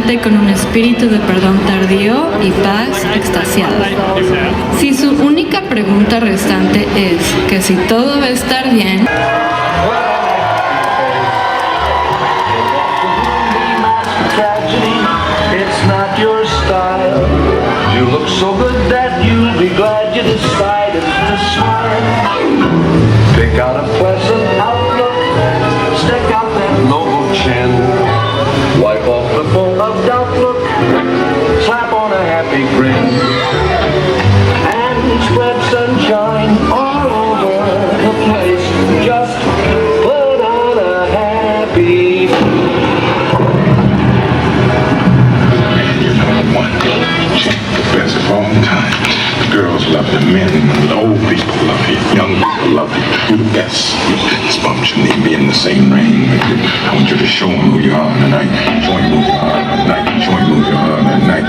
adelante con un espíritu de perdón tardío y paz extasiada. Si su única pregunta restante es que si todo va a estar bien, it's not your style. You look so good that you'll be glad you decided to smile. Pick out a pleasant outlook, stick out that noble chin, wipe off the full of doubt look, slap on a happy grin, and spread sunshine all over the place. Just put on a happy face. The best of all time. The girls love you, men, the old people love you, young people love you. You're the best. This bumps you need to be in the same ring. I want you to show them who you are tonight. Show them who you are tonight. Show them who you are tonight.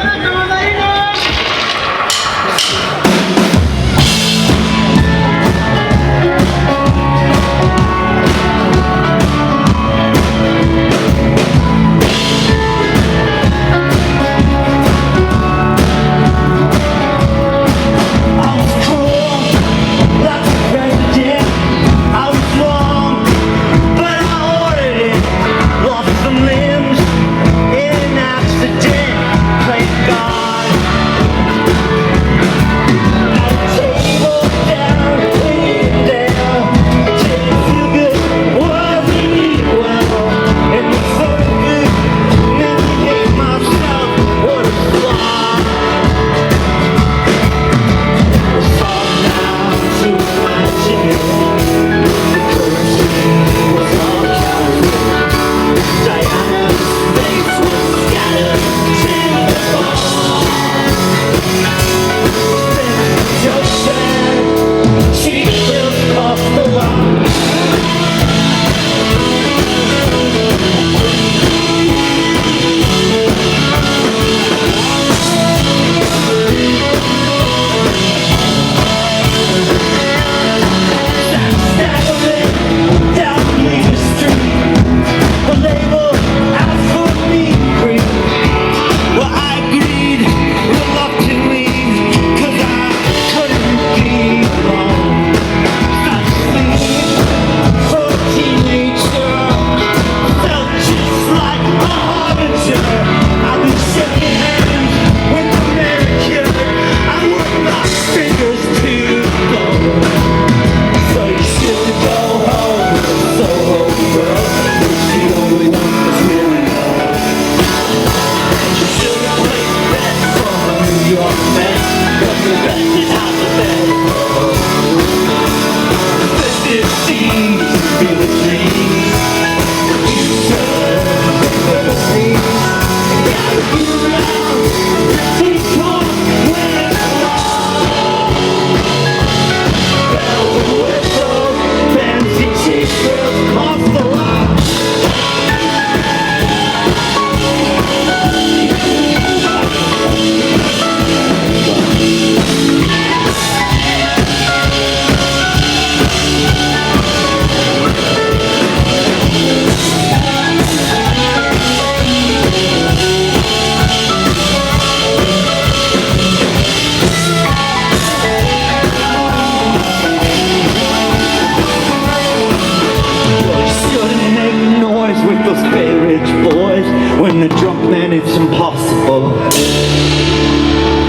When the drunk man it's impossible.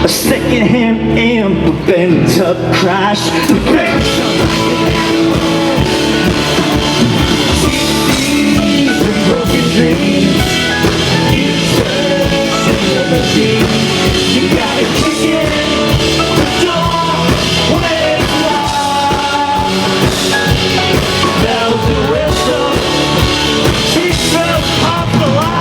A second-hand amp, a bent-up crash, the brakes TVs and broken dreams. You turn to the machine. You gotta kick it the door when it's locked. Bells and whistles, seatbelts pop the lock.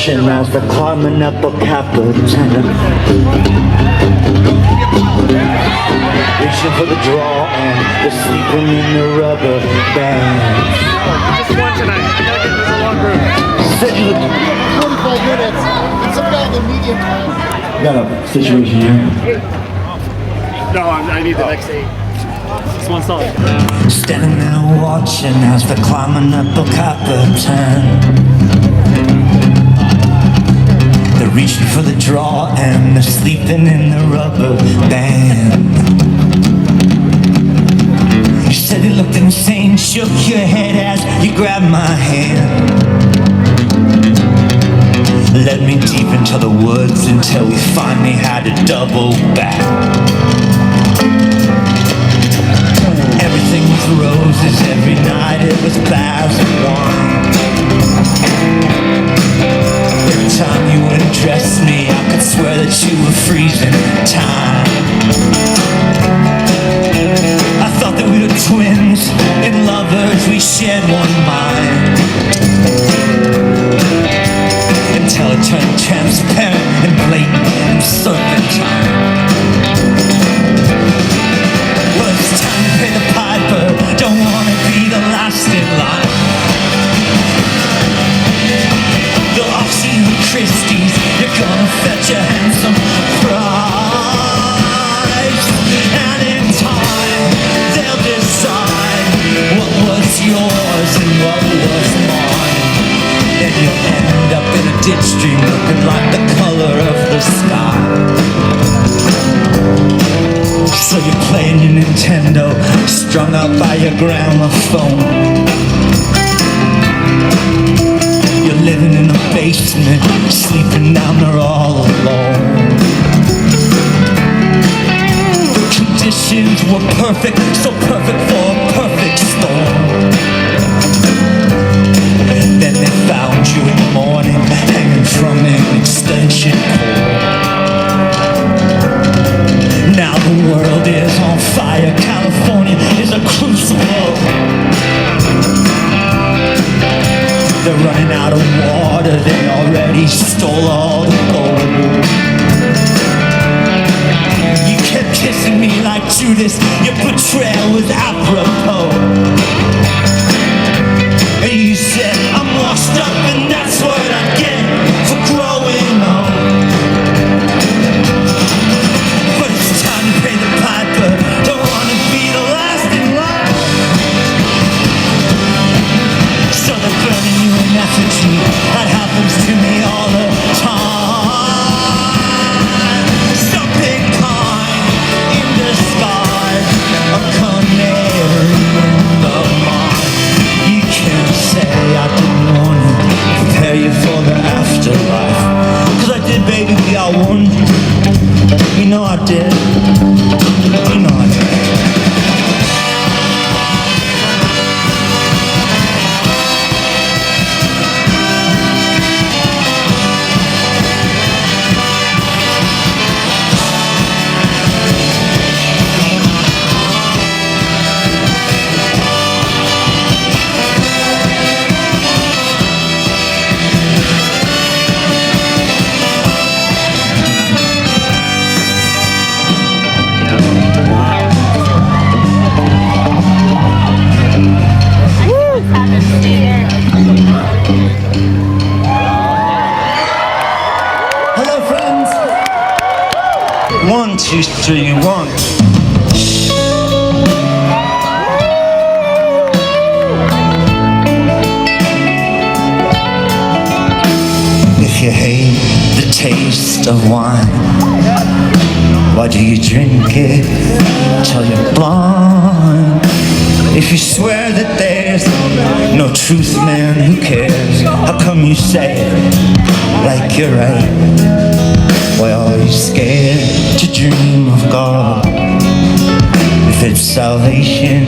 watching as they're climbing up a cappuccino. Reaching for the draw and they're sleeping in the rubber band. Just one tonight. I gotta get this a long room. Said you looked 45 minutes. And some guy in the medium time. got a situation here. No, I need the next 8. Just one song. Standing there watching as they're climbing up a cappuccino. They're reaching for the draw and they're sleeping in the rubber band. You said you looked insane, shook your head as you grabbed my hand. Led me deep into the woods until we finally had to double back. Everything was roses, every night it was glass of wine. Every time you would undress me, I could swear that you were freezing time. I thought that we were twins and lovers, we shared one mind. Until it turned transparent and blatant and serpentine. Well, it's time to pay the piper, don't wanna be the last in line. The auction of Christie's, you're gonna fetch a handsome price. And in time, they'll decide what was yours and what was mine. Then you'll end up in a ditch stream looking like the color of the sky. So you're playing your Nintendo, strung out by your gramophone. You're living in a basement, sleeping down there all alone. The conditions were perfect, so perfect for a perfect storm. Then they found you in the morning, hanging from an extension cord. Now the world is on fire, California is a crucible. They're running out of water, they already stole all the gold. You kept kissing me like Judas, your betrayal was apropos. And you said, I'm washed up and that's what I get for growing old. But it's time to pay the piper, don't wanna be the last in line. So they're burning you in effigy, that happens to me all the time. Something kind in disguise, a canary in the mine. You can't say I didn't want to prepare you for the afterlife. Cause I did, baby, I warned you. You know I did. You know I did. Hello, friends. 1, 2, 3, 1. If you hate the taste of wine, why do you drink it till you're blind? If you swear that there's no truth, man, who cares? How come you say it like you're right? Well, you're scared to dream of God. If it's salvation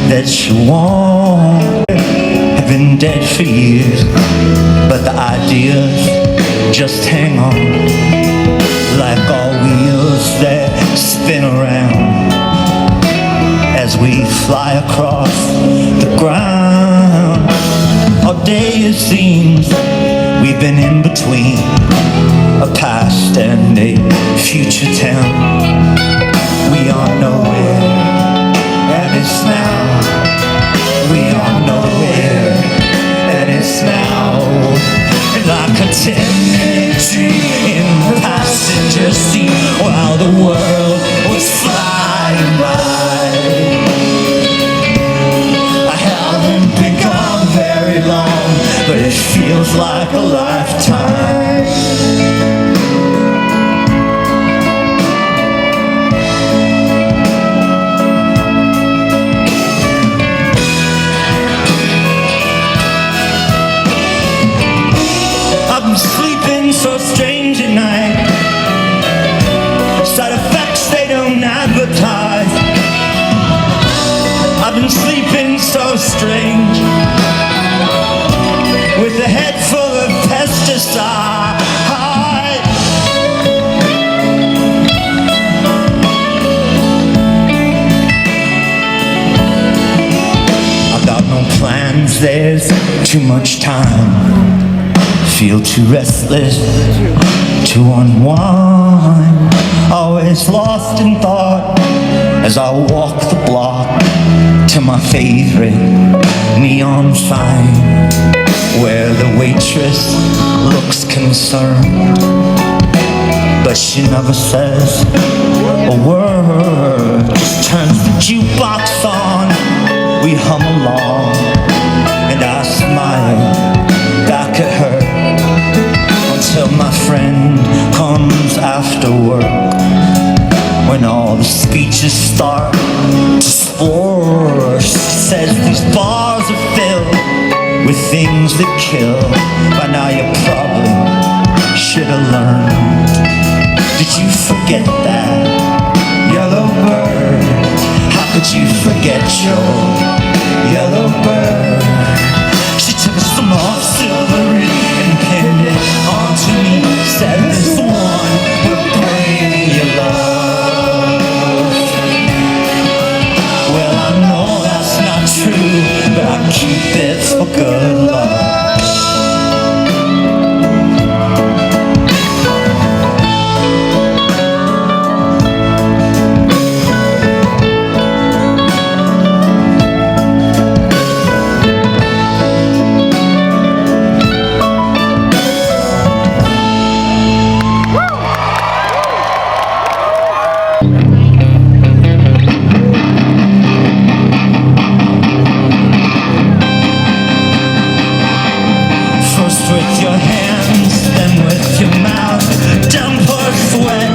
that you want, have been dead for years, but the ideas just hang on like all wheels that spin around as we fly across the ground. All day it seems We've been in between a past and a future town. We are nowhere, and it's now. We are nowhere, and it's now. Like a 10-minute dream in the passenger seat while the world was flying by. I haven't been gone very long, but it feels like a lifetime. I'm sleeping so strange at night. Side effects they don't advertise. I've been sleeping so strange, with a head full of pesticides. I've got no plans, there's too much time. Feel too restless to unwind. Always lost in thought as I walk the block to my favorite neon sign, where the waitress looks concerned, but she never says a word. Just turns the jukebox on, we hum along, and I smile back at her until my friend comes after work, when all the speeches start to spore. She says these bars are filled with things that kill. By now you probably should have learned. Did you forget that yellow bird? How could you forget your yellow bird? She took a small silver ring and pinned it onto me. Said this one will bring you love. Well, I know that's not true, but I keep it for good luck. With your hands, then with your mouth. Downpour sweat,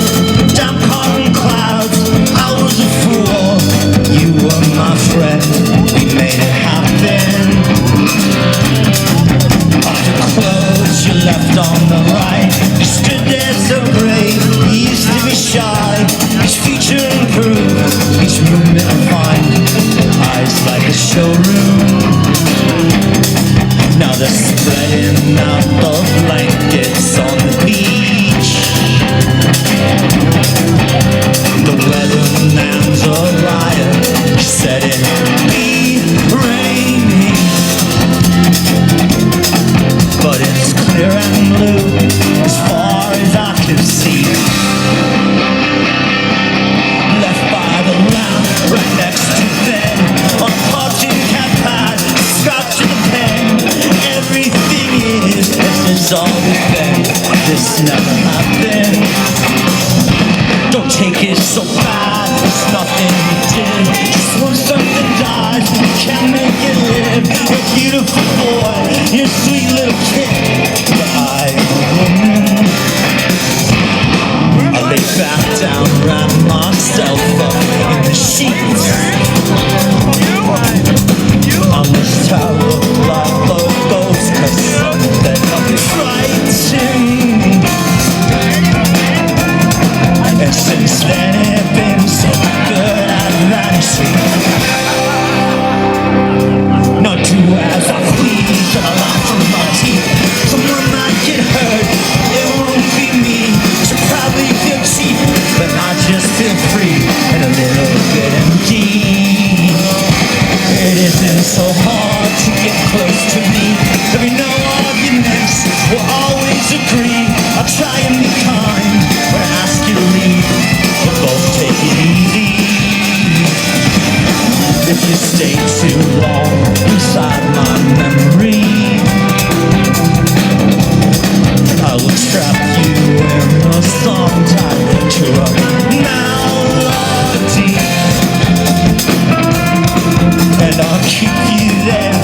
damp cotton clouds. I was a fool, you were my friend. We made it happen. Off the clothes you left on the right. You stood there so brave, you used to be shy. Each feature improved, each movement refined. Eyes like a showroom. Now they're spreading out the blankets on the beach. The weatherman's a liar. He said it'd be raining, but it's clear and blue as far as I can see. Left by the lamp, right next to bed, on a parching cat pad, scratch in the pen. Everything is, this is always been. This never happened. Don't take it so bad, it's nothing you did. Just when something dies, you can't make it live. You're a beautiful boy, you're a sweet little kid, but I'm a woman. I lay back down, wrap myself up in the sheets. On this tower of love, cause something of it right. if you stay too long inside my memory. I will trap you in a song tied to a melody, and I'll keep you there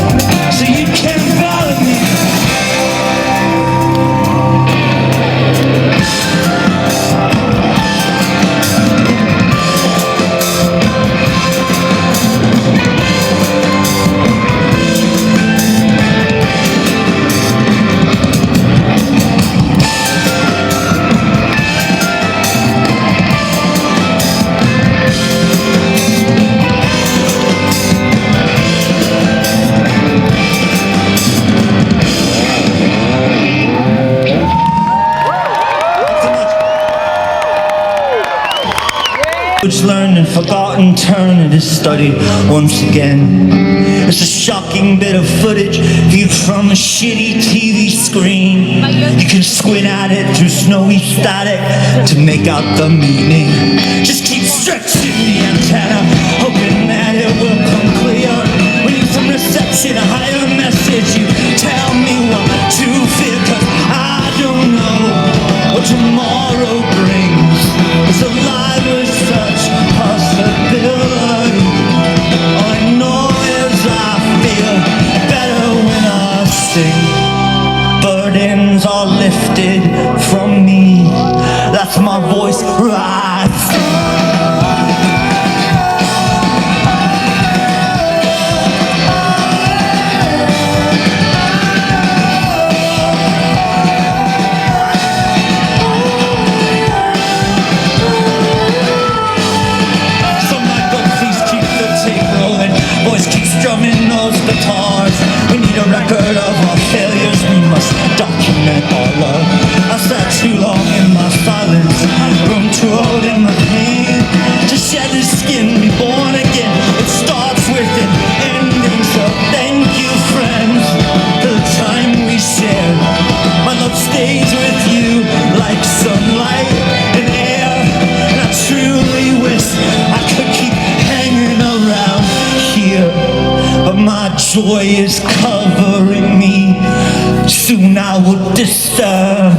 so you can follow me. Learned and forgotten, turn it is studied once again. It's a shocking bit of footage viewed from a shitty TV screen. You can squint at it through snowy static to make out the meaning. Just keep stretching the antenna, hoping that it will come clear. When you from reception, a higher message, you tell me what to fear, 'cause I don't know what tomorrow brings. It's alive with such possibility. All I know is I feel better when I sing. Burdens are lifted from me. That's my voice rising. We need a record of our failures, we must document our love. I sat too long in my silence, grown too old in my pain to shed this skin, be born again. It starts with an ending, so thank you friends for the time we shared. My love stays with you like sunlight and air, and I truly wish I could keep hanging around here, but my joy is covering me. Soon I will disappear.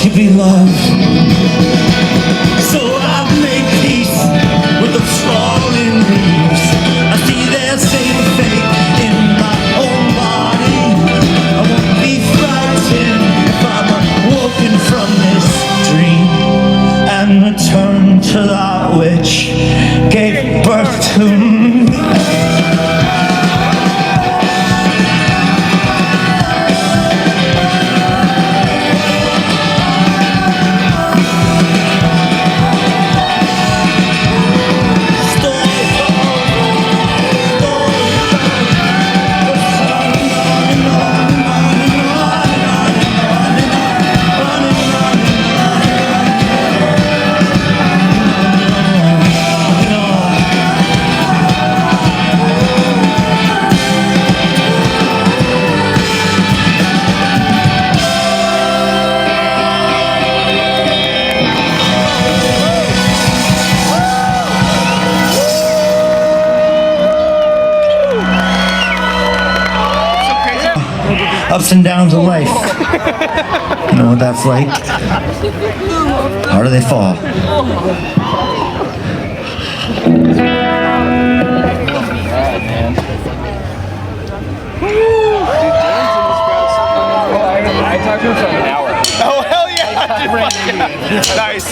To be loved, so I've made peace with the falling leaves. I see their same fate in my own body. I won't be frightened if I'm awoken from this dream and return to that which gave birth to me. Ups and downs of life. You know what that's like? Harder they fall. I talked to him for an hour. Oh, hell yeah! Nice.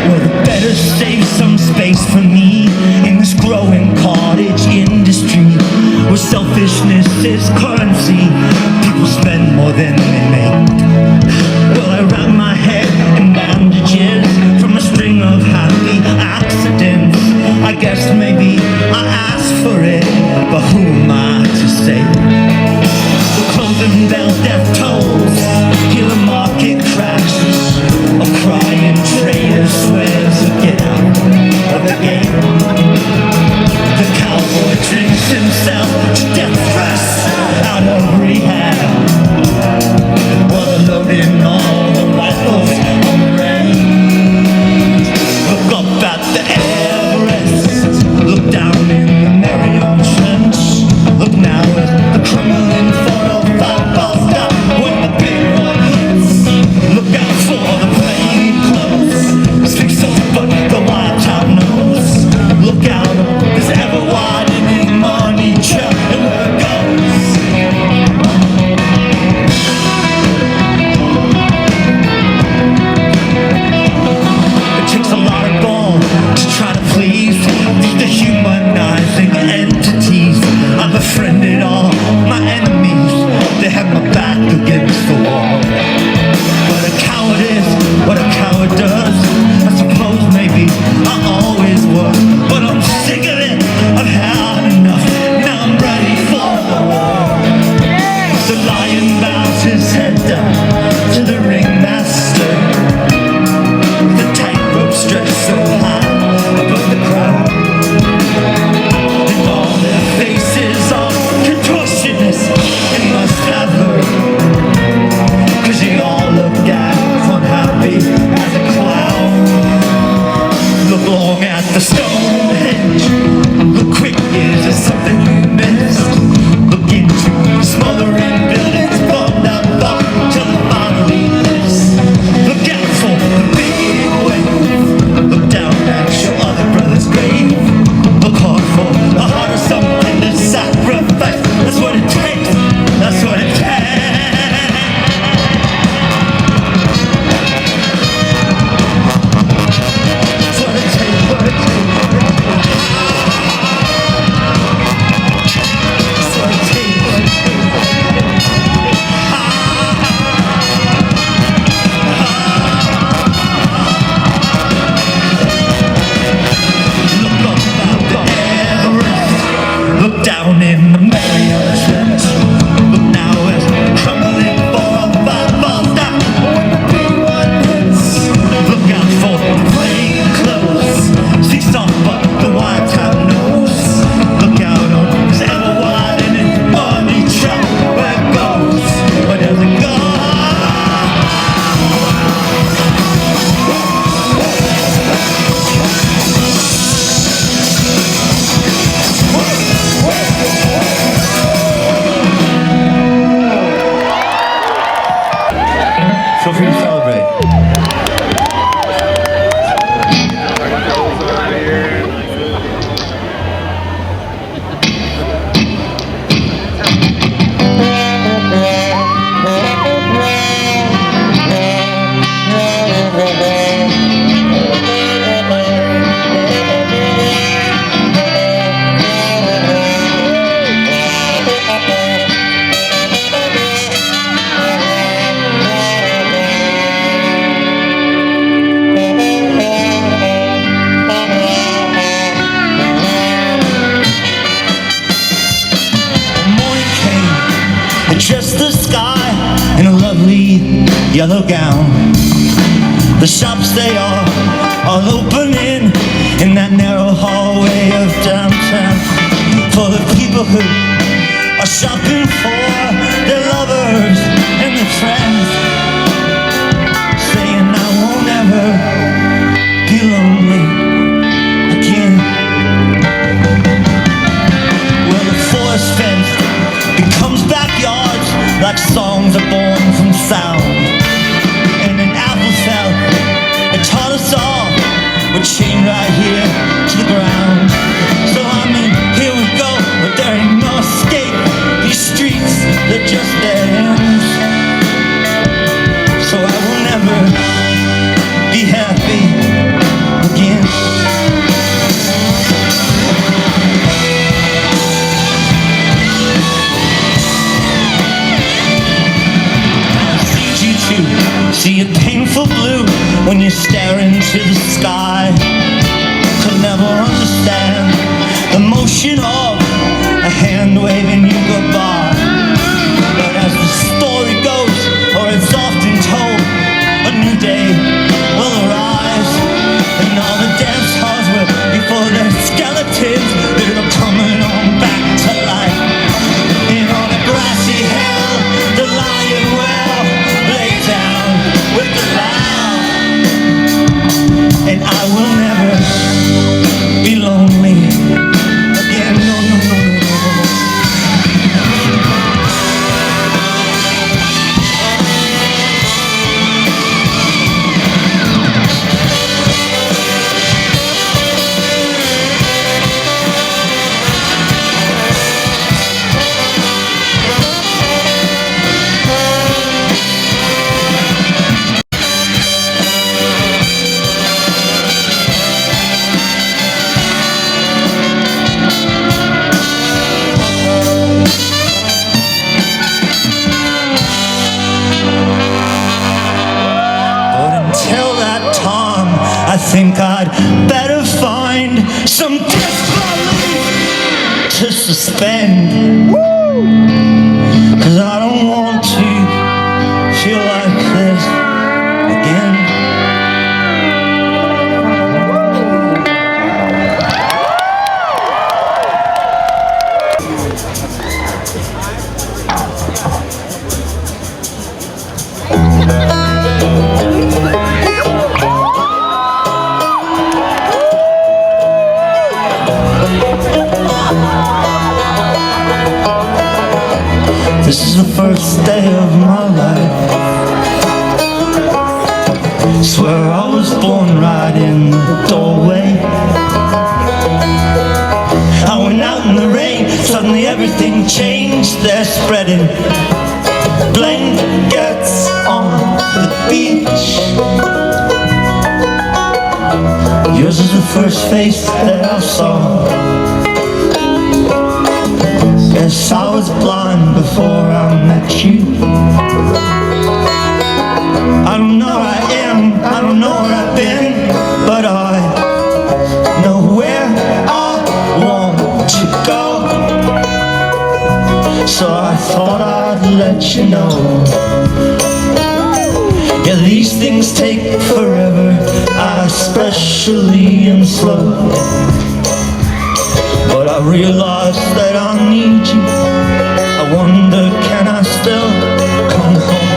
Well, better save some space for me in this growing cottage industry. We're selfishness is currency. People spend more than they make. Well, I wrap my head in bandages from a string of happy accidents. I guess maybe I asked for it, but who am I to say? The closing bell, death tolls, hear the market crash. A crying trader swears to get out of the game. The cowboy drinks himself to death press out of rehab. While they're loading all the rifles on the range. Look up at the Everest, look down in the Marion Trench. Look now at the crumbling 405 ball stop when the big one hits. Look out for the plain clothes, sticks up but the wild town knows. Look out, there's ever widening money trail and where it goes. It takes a lot of bone to try to please these dehumanizing entities. I've befriended all my enemies, they have my back against the wall. But a coward is what a coward does. I suppose maybe I always was, but I'm sick of it, I've had enough. Now I'm ready for the war. The lion bows his head down to the ringmaster. The tightrope stretched so high above the crowd, and all their faces are contortionists. It must have hurt, 'cause you all look as unhappy as a clown. Look long at the Stonehenge, look quick, is there something you missed? Look into smothering buildings, bombed out far till the finally list. Look out for the big wave, look down at your other brother's grave. Look hard for the heart of something to sacrifice. That's what it takes, that's what it takes. That's what it takes, what it takes. That's what it takes, what it takes. Look up at the Everest, look down in the Marion Trench. Look now as crumbling 405 falls down when the big one hits. Look out for the plain clothes, see some but the wild town knows. Look out on this ever widening money trail, where it goes, where does it go? Feel free to celebrate. Just the sky in a lovely yellow gown. The shops they are all opening in that narrow hallway of downtown, for the people who are shopping for their lovers and their friends, saying I won't ever be lonely again. Well, the forest fence becomes backyards like songs are born from sound. And an apple fell, it taught us all we're chained right here to the ground. So I mean, here we go, but there ain't no escape. These streets, they're just dead ends. So I will never be happy again. See a painful blue when you stare into the sky. Could never understand the motion of a hand waving you goodbye. But as the story goes, or it's often told, a new day will arise, and all the dance halls will be full of skeletons that are coming on back to life. And on a grassy hill, the lion will lay down with the lamb, and I will never be lonely again. No, no, no, no, no. I think I'd better find some disbelief to suspend. 'Cause I don't want to feel like this again. This is the first day of my life. Swear I was born right in the doorway. I went out in the rain, suddenly everything changed. They're spreading blankets on the beach. Yours is the first face that I saw. Guess I was blind before I met you. I don't know where I am, I don't know where I've been, but I know where I want to go. So I thought I'd let you know. Yeah, these things take forever, I especially am slow. But I realize that I need you. I wonder, can I still come home?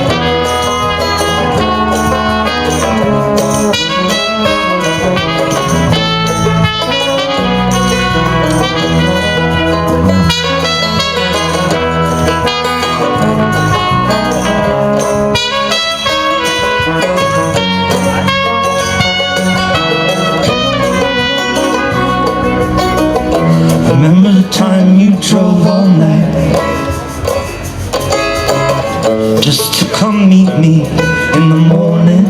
Remember the time you drove all night just to come meet me in the morning?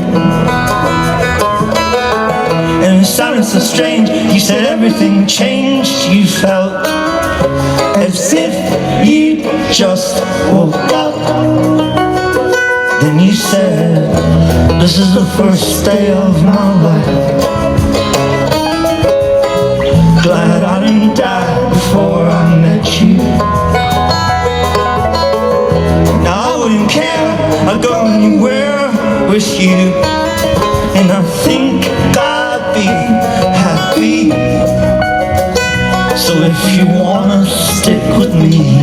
And it sounded so strange, you said everything changed. You felt as if you just woke up. Then you said, this is the first day of my life. Glad I didn't die before I met you. Now I wouldn't care, I'd go anywhere with you. And I think I'd be happy. So if you wanna stick with me,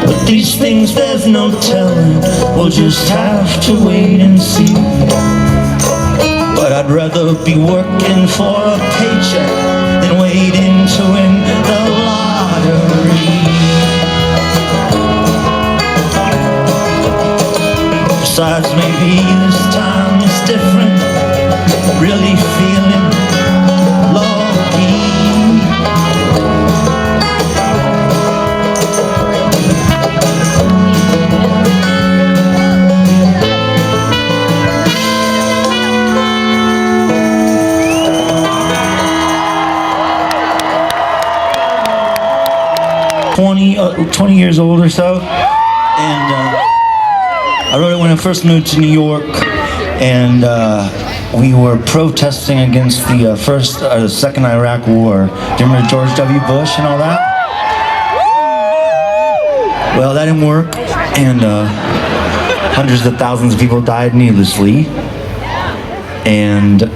with these things there's no telling, we'll just have to wait and see. But I'd rather be working for a paycheck than waiting to win the lottery. Besides, maybe this time is different. Really feeling lucky. 20 years old or so, and I wrote it when I first moved to New York, and we were protesting against the second Iraq War. Do you remember George W. Bush and all that? Well, that didn't work, and hundreds of thousands of people died needlessly. And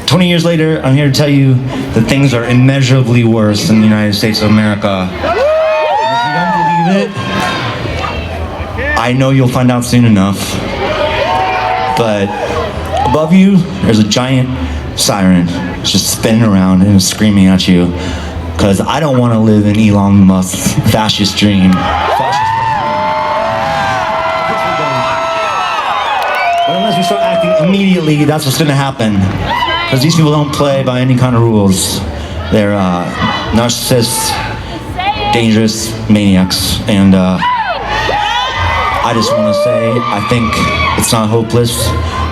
20 years later, I'm here to tell you that things are immeasurably worse in the United States of America. If you don't believe it, I know you'll find out soon enough. But above you, there's a giant siren. It's just spinning around and screaming at you. Because I don't want to live in Elon Musk's fascist dream. But unless we start acting immediately, that's what's going to happen. Because these people don't play by any kind of rules. They're narcissists, dangerous maniacs. And I just want to say, I think it's not hopeless,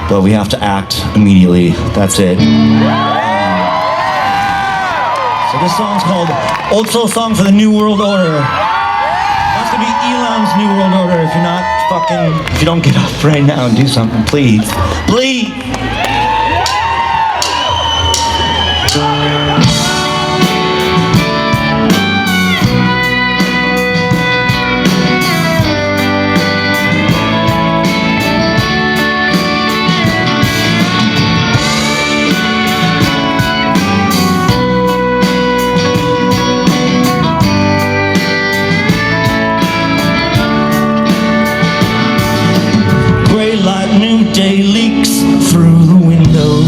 but we have to act immediately. That's it. So this song's called Old Soul Song for the New World Order. That's gonna be Elon's New World Order if you're not if you don't get up right now and do something, please. Please! Day leaks through the window.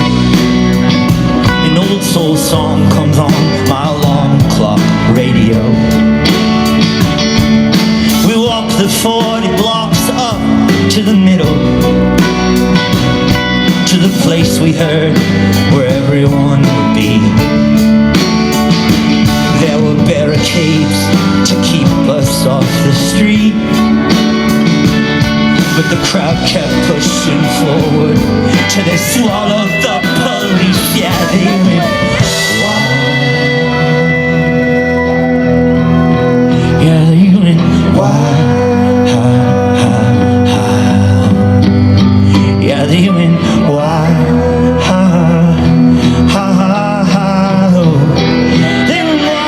An old soul song comes on my alarm clock radio. We walk the 40 blocks up to the middle, to the place we heard where everyone would be. There were barricades to keep us off the street, but the crowd kept pushing forward till they swallowed the police. Yeah, they went wild. Yeah, they went wild. Yeah, they went wild. They went wild.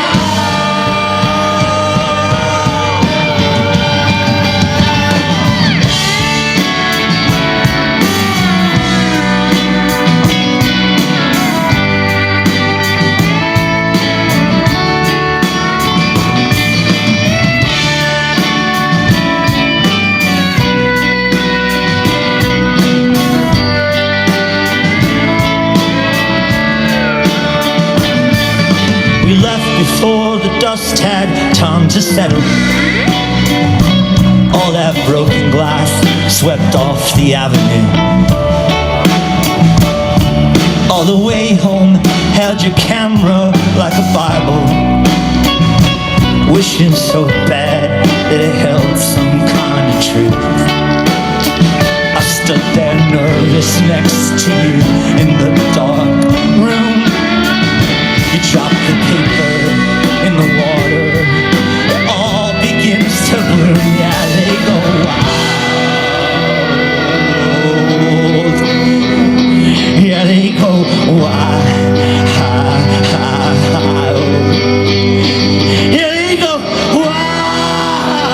Before the dust had time to settle, all that broken glass swept off the avenue. All the way home, held your camera like a Bible, wishing so bad that it held some kind of truth. I stood there nervous next to you in the dark room. You dropped the paper in the water, it all begins to bloom. Yeah, they go wild. Yeah, they go wild. Yeah, they go wild.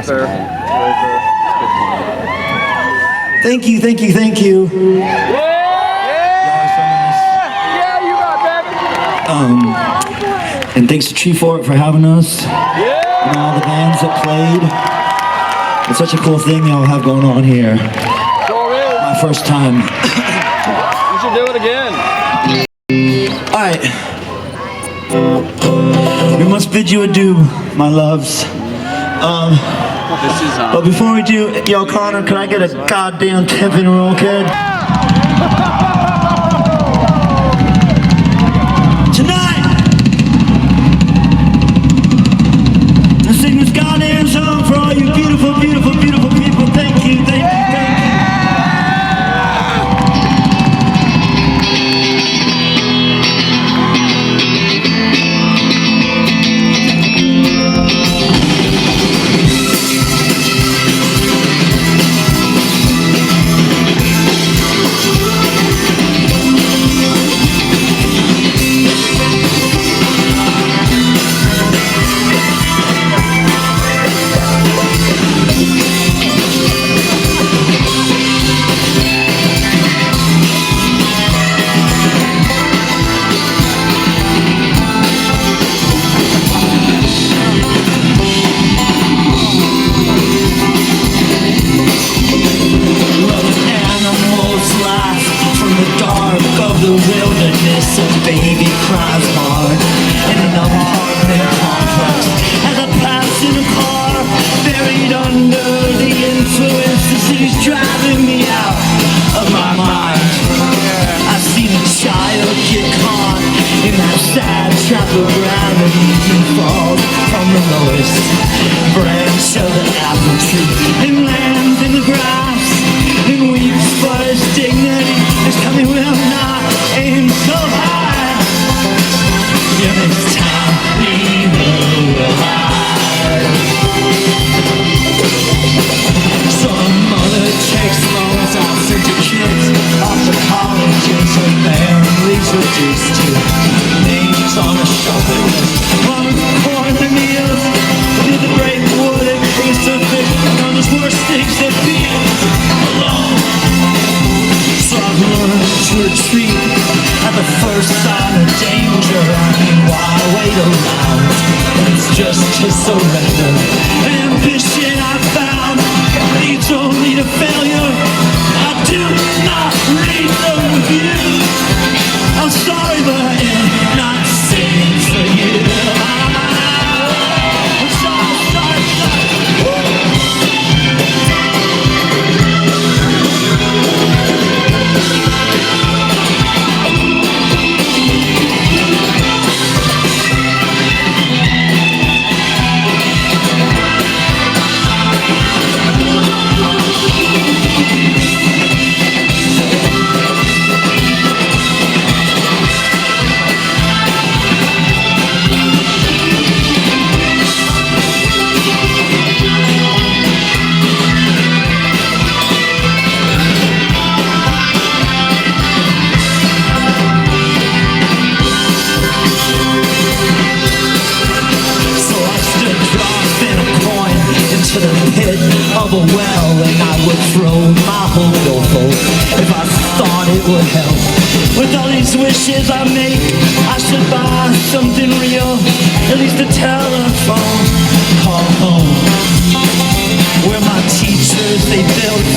sir. Thank you, thank you, thank you. Yeah, you got that. And thanks to TREEFORT for having us. And all the bands that played. It's such a cool thing y'all have going on here. Sure is. My first time. You should do it again. Alright. We must bid you adieu, my loves. But before we do, yo Connor, can I get a goddamn tip in a roll, kid? Tonight, I sing this goddamn song for all you beautiful, beautiful, beautiful people. Thank you, thank you, thank you. The wilderness, a baby cries hard in an apartment complex. As I pass in a car, buried under the influence, the city's driving me out of my mind. I've seen a child get caught in that sad trap of gravity and fall from the lowest branch of the apple tree and lands in the grass and weeps for his dignity. It's coming well now. Aim so high. Yeah, this time neither will I. Some mother takes loans out to kids off to colleges and families reduced to names on a shopping list. On the corner meals, did the great wood and crucifix on those worst things that be alone. So I've learned to retreat at the first sign of danger. I mean, why wait around? It's just to surrender. Ambition I found leads only to failure. I do not read the reviews. I'm sorry, but I am not singing for you. I'm sorry, of a well, and I would throw my whole billfold if I thought it would help. With all these wishes I make, I should buy something real, at least a telephone. Call home, where my teachers, they built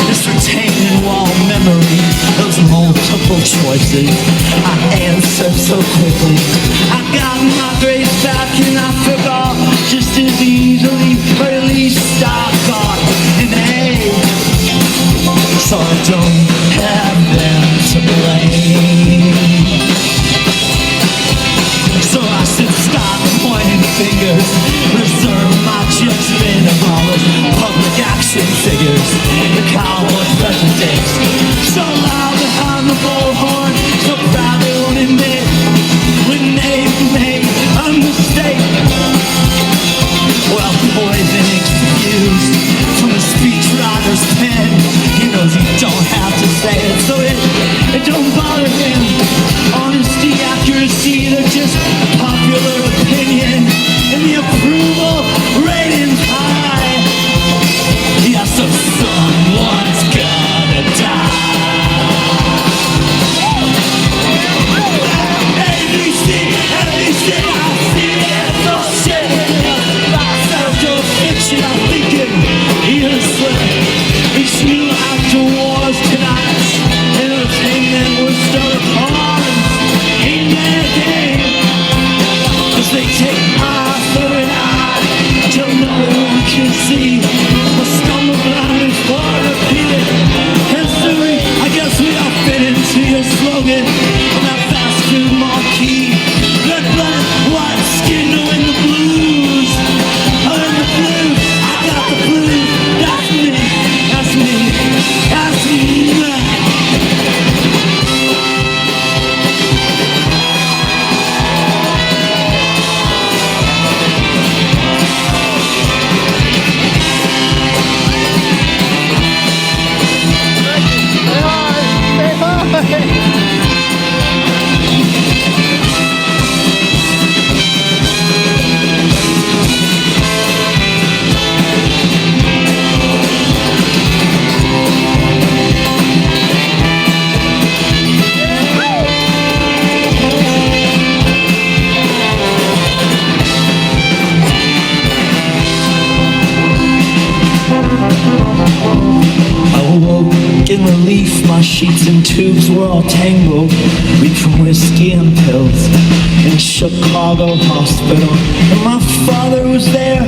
this retaining wall memory, those multiple choices I answered so quickly. I got my grades back and I forgot just as easily, but at least I got an A. So I don't have them to blame. So I should stop pointing fingers, reserve my judgment of all those public action figures, the cowboy presidents, so loud behind the bullhorn, so proud they won't admit when they made a mistake. Well, poison excused from a speechwriter's pen. He knows he don't have to say it, so it don't bother him. Honesty, accuracy, they're just popular opinion, and the approval rating's high. tango, weak from whiskey and pills, in a Chicago hospital. And my father was there,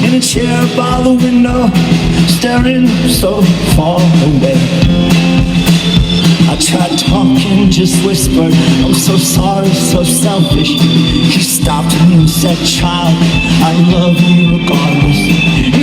in a chair by the window, staring so far away. I tried talking, just whispered, I'm so sorry, so selfish. He stopped me and said, child, I love you regardless.